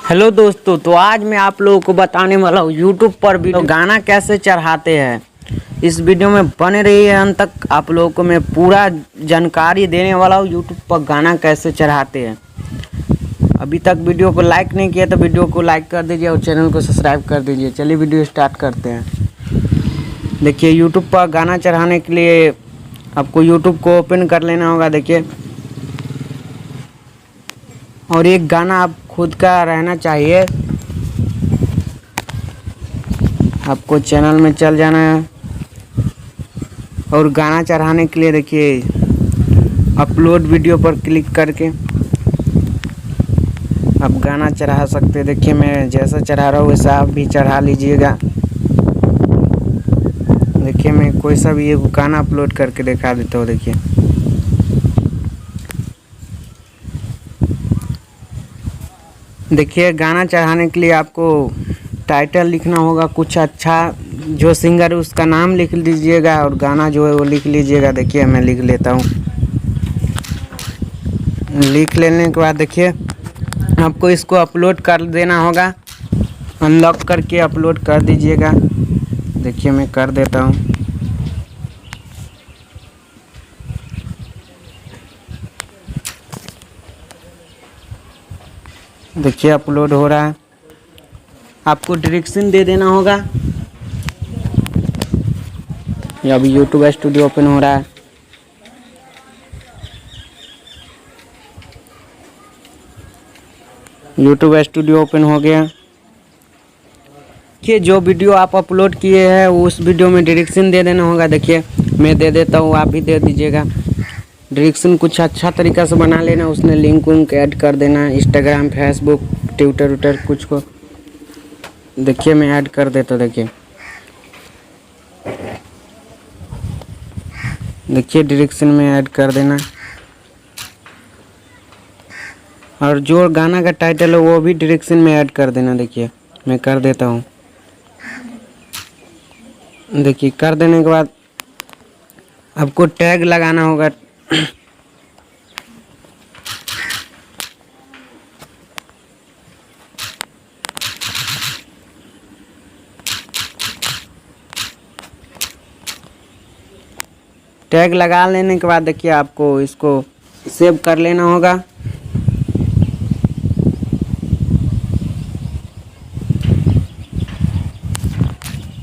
Hello दोस्तों, तो आज मैं आप लोगों को बताने वाला हूँ यूट्यूब पर भी गाना कैसे चढ़ाते हैं। इस वीडियो में बने रहिए अंत तक। आप लोगों को मैं पूरा जानकारी देने वाला हूँ यूट्यूब पर गाना कैसे चढ़ाते हैं। अभी तक वीडियो को लाइक नहीं किया तो वीडियो को लाइक कर दीजिए और चैनल को सब्सक्राइब कर दीजिए। चलिए वीडियो स्टार्ट करते हैं। देखिए, यूट्यूब पर गाना चढ़ाने के लिए आपको यूट्यूब को ओपन कर लेना होगा। देखिए, और एक गाना आप खुद का रहना चाहिए। आपको चैनल में चल जाना है और गाना चढ़ाने के लिए देखिए अपलोड वीडियो पर क्लिक करके आप गाना चढ़ा सकते हैं। देखिए, मैं जैसा चढ़ा रहा हूँ वैसा आप भी चढ़ा लीजिएगा। देखिए, मैं कोई सा भी एक गाना अपलोड करके दिखा देता हूँ। देखिए, गाना चढ़ाने के लिए आपको टाइटल लिखना होगा कुछ अच्छा, जो सिंगर है उसका नाम लिख लीजिएगा और गाना जो है वो लिख लीजिएगा। देखिए, मैं लिख लेता हूँ। लिख लेने के बाद देखिए आपको इसको अपलोड कर देना होगा। अनलॉक करके अपलोड कर दीजिएगा। देखिए, मैं कर देता हूँ। देखिए, अपलोड हो रहा है। आपको डायरेक्शन दे देना होगा। ये अभी यूट्यूब स्टूडियो ओपन हो रहा है। यूट्यूब स्टूडियो ओपन हो गया। देखिए, जो वीडियो आप अपलोड किए हैं उस वीडियो में डायरेक्शन दे देना होगा। देखिए, मैं दे देता हूँ, आप भी दे दीजिएगा। डायरेक्शन कुछ अच्छा तरीका से बना लेना, उसमें लिंक उंक ऐड कर देना, इंस्टाग्राम, फेसबुक, ट्विटर कुछ को। देखिए, मैं ऐड कर देता हूँ। देखिए डायरेक्शन में ऐड कर देना और जो गाना का टाइटल है वो भी डायरेक्शन में ऐड कर देना। देखिए, मैं कर देता हूँ। देखिए, कर देने के बाद आपको टैग लगाना होगा। टैग लगा लेने के बाद देखिए आपको इसको सेव कर लेना होगा।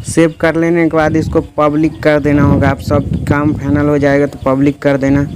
सेव कर लेने के बाद इसको पब्लिक कर देना होगा। आप सब काम फाइनल हो जाएगा तो पब्लिक कर देना।